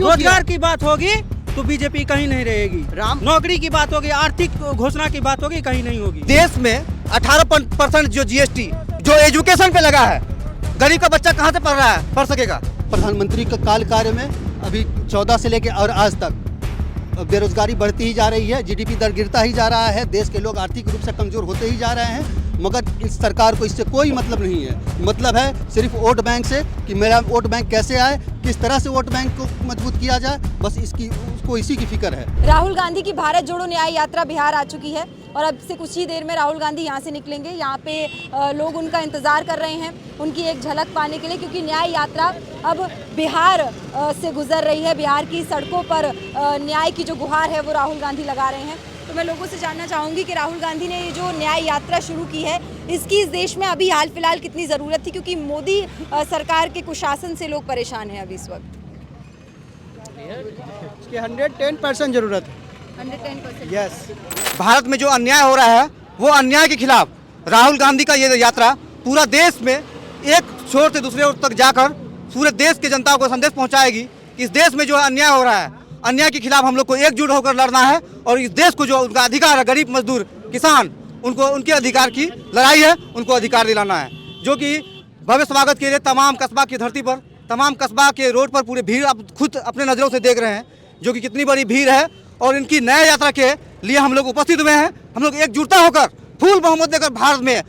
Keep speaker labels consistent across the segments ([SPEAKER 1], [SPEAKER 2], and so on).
[SPEAKER 1] रोजगार की बात होगी तो बीजेपी कहीं नहीं रहेगी। नौकरी की बात होगी, आर्थिक घोषणा की बात होगी, कहीं नहीं होगी।
[SPEAKER 2] देश में 18% जो जीएसटी जो एजुकेशन पे लगा है, गरीब का बच्चा कहाँ से पढ़ रहा है, पढ़ सकेगा।
[SPEAKER 3] प्रधानमंत्री का कार्य में अभी 14 से लेकर और आज तक बेरोजगारी बढ़ती ही जा रही है, जीडीपी दर गिरता ही जा रहा है, देश के लोग आर्थिक रूप से कमजोर होते ही जा रहे हैं। मगर इस सरकार को इससे कोई मतलब नहीं है। मतलब है सिर्फ वोट बैंक से कि मेरा वोट बैंक कैसे आए, किस तरह से वोट बैंक को मजबूत किया जाए, बस उसको इसी की फिक्र है।
[SPEAKER 4] राहुल गांधी की भारत जोड़ो न्याय यात्रा बिहार आ चुकी है और अब से कुछ ही देर में राहुल गांधी यहाँ से निकलेंगे। यहाँ पे लोग उनका इंतजार कर रहे हैं उनकी एक झलक पाने के लिए, क्योंकि न्याय यात्रा अब बिहार से गुजर रही है। बिहार की सड़कों पर न्याय की जो गुहार है वो राहुल गांधी लगा रहे हैं। तो मैं लोगों से जानना चाहूँगी कि राहुल गांधी ने ये जो न्याय यात्रा शुरू की है, इसकी इस देश में अभी हाल फिलहाल कितनी ज़रूरत थी, क्योंकि मोदी सरकार के कुशासन से लोग परेशान हैं अभी इस वक्त।
[SPEAKER 3] इसकी 110% जरूरत है।
[SPEAKER 4] 110%।
[SPEAKER 3] यस।
[SPEAKER 2] भारत में जो अन्याय हो रहा है वो अन्याय के खिलाफ राहुल गांधी का ये यात्रा पूरा देश में एक छोर से दूसरे ओर तक जाकर पूरे देश के जनता को संदेश पहुंचाएगी। इस देश में जो अन्याय हो रहा है, अन्याय के खिलाफ हम लोग को एकजुट होकर लड़ना है और इस देश को जो उनका अधिकार है, गरीब मजदूर किसान, उनको उनके अधिकार की लड़ाई है, उनको अधिकार दिलाना है। जो कि भव्य स्वागत के लिए तमाम कस्बा की धरती पर, तमाम कस्बा के रोड पर पूरे भीड़ आप खुद अपने नज़रों से देख रहे हैं जो कि कितनी बड़ी भीड़ है। और इनकी नया यात्रा के लिए हम लोग उपस्थित हुए हैं। हम लोग एकजुटता होकर फूल बहुमत देकर भारत में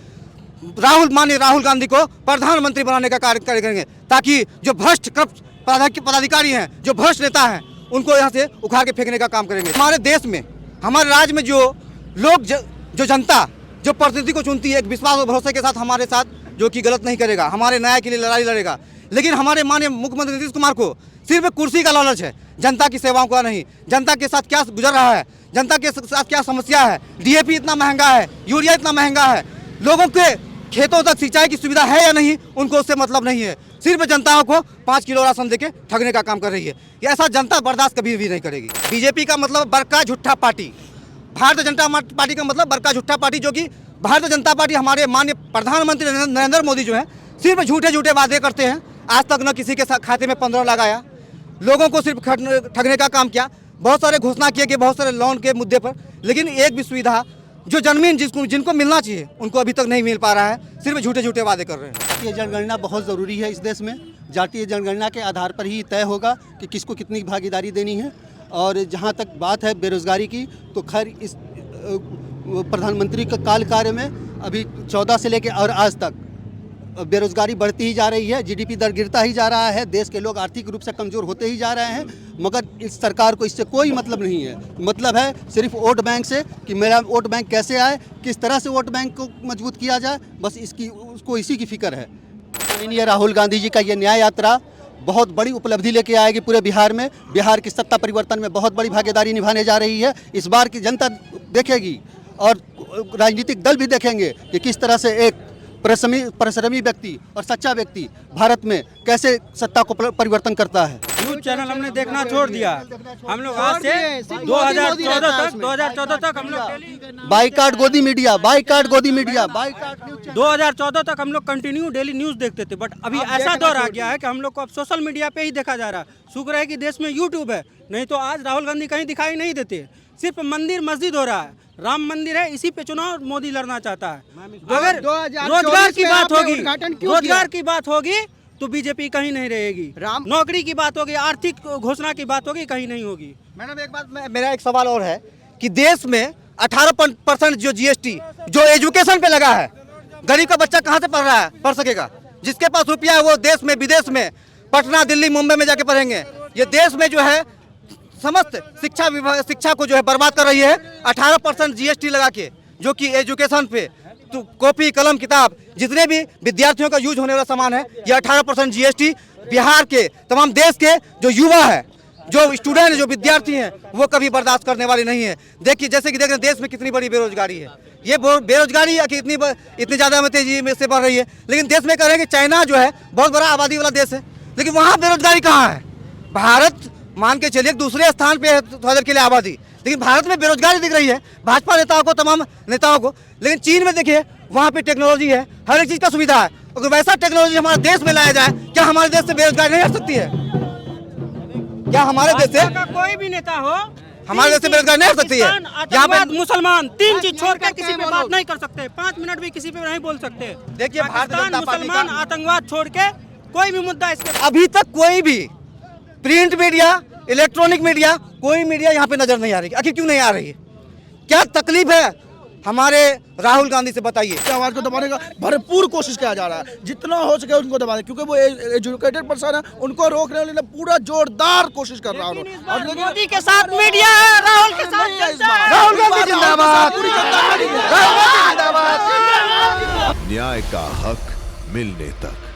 [SPEAKER 2] माननीय राहुल गांधी को प्रधानमंत्री बनाने का कार्य करेंगे, ताकि जो भ्रष्ट पदाधिकारी हैं, जो भ्रष्ट नेता हैं, उनको यहाँ से उखाड़ के फेंकने का काम करेंगे। हमारे देश में, हमारे राज्य में जो लोग जो जनता जो प्रतिनिधि को चुनती है, एक विश्वास और भरोसे के साथ हमारे साथ जो कि गलत नहीं करेगा, हमारे न्याय के लिए लड़ाई लड़ेगा। लेकिन हमारे माननीय मुख्यमंत्री नीतीश कुमार को सिर्फ कुर्सी का लालच है, जनता की सेवाओं का नहीं। जनता के साथ क्या गुजर रहा है, जनता के साथ क्या समस्या है, डीएपी इतना महंगा है, यूरिया इतना महंगा है, लोगों के खेतों तक सिंचाई की सुविधा है या नहीं, उनको उससे मतलब नहीं है। सिर्फ जनताओं को 5 किलो राशन देके ठगने का काम कर रही है। ये ऐसा जनता बर्दाश्त कभी भी नहीं करेगी। बीजेपी का मतलब बड़का झूठा पार्टी, भारतीय जनता पार्टी का मतलब बड़का झूठा पार्टी, जो कि भारतीय जनता पार्टी हमारे माननीय प्रधानमंत्री नरेंद्र मोदी जो है सिर्फ झूठे झूठे वादे करते हैं। आज तक न किसी के खाते में 15 लगाया, लोगों को सिर्फ ठगने का काम किया। बहुत सारे घोषणा किए गए, बहुत सारे लोन के मुद्दे पर, लेकिन एक भी सुविधा जो जमीन जिनको मिलना चाहिए उनको अभी तक नहीं मिल पा रहा है। सिर्फ झूठे झूठे वादे कर रहे हैं।
[SPEAKER 3] जातीय जनगणना बहुत ज़रूरी है इस देश में। जातीय जनगणना के आधार पर ही तय होगा कि किसको कितनी भागीदारी देनी है। और जहाँ तक बात है बेरोजगारी की, तो खैर इस प्रधानमंत्री का कार्य में अभी 14 से लेकर और आज तक बेरोजगारी बढ़ती ही जा रही है, जीडीपी दर गिरता ही जा रहा है, देश के लोग आर्थिक रूप से कमजोर होते ही जा रहे हैं। मगर इस सरकार को इससे कोई मतलब नहीं है। मतलब है सिर्फ वोट बैंक से कि मेरा वोट बैंक कैसे आए, किस तरह से वोट बैंक को मजबूत किया जाए, बस उसको इसी की फिक्र है। माननीय राहुल गांधी जी का ये न्याय यात्रा बहुत बड़ी उपलब्धि लेके आएगी पूरे बिहार में। बिहार की सत्ता परिवर्तन में बहुत बड़ी भागीदारी निभाने जा रही है। इस बार की जनता देखेगी और राजनीतिक दल भी देखेंगे कि किस तरह से एक परिश्रमी व्यक्ति और सच्चा व्यक्ति भारत में कैसे सत्ता को परिवर्तन करता है।
[SPEAKER 1] न्यूज चैनल हमने देखना छोड़ दिया। हम लोग आज से 2014 तक हम लोग
[SPEAKER 3] बाइकाट गोदी मीडिया, बाइकाट गोदी मीडिया, बाइकाट
[SPEAKER 1] 2014 तक हम लोग कंटिन्यू डेली न्यूज देखते थे। बट अभी ऐसा दौर आ गया है कि हम लोग को अब सोशल मीडिया पे ही देखा जा रहा है। शुक्र है कि देश में यूट्यूब है, नहीं तो आज राहुल गांधी कहीं दिखाई नहीं देते। सिर्फ मंदिर मस्जिद हो रहा है, राम मंदिर है, इसी पे चुनाव मोदी लड़ना चाहता है। अगर रोजगार की बात होगी तो बीजेपी कहीं नहीं रहेगी। नौकरी की बात होगी, आर्थिक घोषणा की बात होगी, कहीं नहीं होगी।
[SPEAKER 2] मैडम एक बात, मेरा एक सवाल और है कि देश में 18% जो जीएसटी जो एजुकेशन पे लगा है, गरीब का बच्चा कहाँ से पढ़ रहा है, पढ़ सकेगा। जिसके पास रुपया है वो देश में विदेश में पटना दिल्ली मुंबई में जाके पढ़ेंगे। ये देश में जो है समस्त शिक्षा को जो है बर्बाद कर रही है। 18% जीएसटी लगा के, जो कि एजुकेशन पे तो कॉपी कलम किताब जितने भी विद्यार्थियों का यूज होने वाला सामान है, ये 18% जीएसटी बिहार के तमाम देश के जो युवा है, जो स्टूडेंट है, जो विद्यार्थी हैं, वो कभी बर्दाश्त करने वाले नहीं है। देखिए जैसे कि देख रहे हैं देश में कितनी बड़ी बेरोजगारी है। ये बेरोजगारी कि इतनी ज़्यादा में तेजी में से बढ़ रही है। लेकिन देश में कह रहे हैं कि चाइना जो है बहुत बड़ा आबादी वाला देश है, लेकिन वहाँ बेरोजगारी कहाँ है। भारत मान के चलिए दूसरे स्थान पे है थोड़ी देर के लिए आबादी, लेकिन भारत में बेरोजगारी दिख रही है भाजपा नेताओं को, तमाम नेताओं को। लेकिन चीन में देखिए वहाँ पे टेक्नोलॉजी है, हर एक चीज़ का सुविधा है। अगर वैसा टेक्नोलॉजी हमारे देश में लाया जाए, क्या हमारे देश से बेरोजगारी नहीं हट सकती है? क्या हमारे देश से
[SPEAKER 1] का कोई भी नेता हो,
[SPEAKER 2] हमारे देश से बेरोजगार नहीं हो सकती है? यहाँ पे
[SPEAKER 1] मुसलमान 3 चीज छोड़ कर किसी पे बात नहीं कर सकते, 5 मिनट भी किसी पे नहीं बोल सकते।
[SPEAKER 2] देखिए, भारतीय
[SPEAKER 1] पाकिस्तान,
[SPEAKER 2] जनता पार्टी
[SPEAKER 1] मुसलमान,
[SPEAKER 2] का
[SPEAKER 1] आतंकवाद छोड़ के कोई भी मुद्दा इसके
[SPEAKER 2] अभी तक कोई भी प्रिंट मीडिया, इलेक्ट्रॉनिक मीडिया, कोई मीडिया यहाँ पे नजर नहीं आ रही। आखिर क्यों नहीं आ रही है? क्या तकलीफ है हमारे राहुल गांधी से, बताइए।
[SPEAKER 5] आवाज को दबाने का भरपूर कोशिश किया जा रहा है, जितना हो सके उनको दबाने, क्योंकि वो एजुकेटेड पर्सन है, उनको रोकने के लिए पूरा जोरदार कोशिश कर रहा है। और लेकिन
[SPEAKER 1] मोदी के साथ मीडिया है, राहुल के साथ
[SPEAKER 5] नहीं है इस
[SPEAKER 1] जनता है।
[SPEAKER 5] बार।
[SPEAKER 2] राहुल गांधी जिंदाबाद,
[SPEAKER 5] पूरी जनता खड़ी है।
[SPEAKER 2] राहुल गांधी जिंदाबाद।
[SPEAKER 6] न्याय का हक मिलने तक।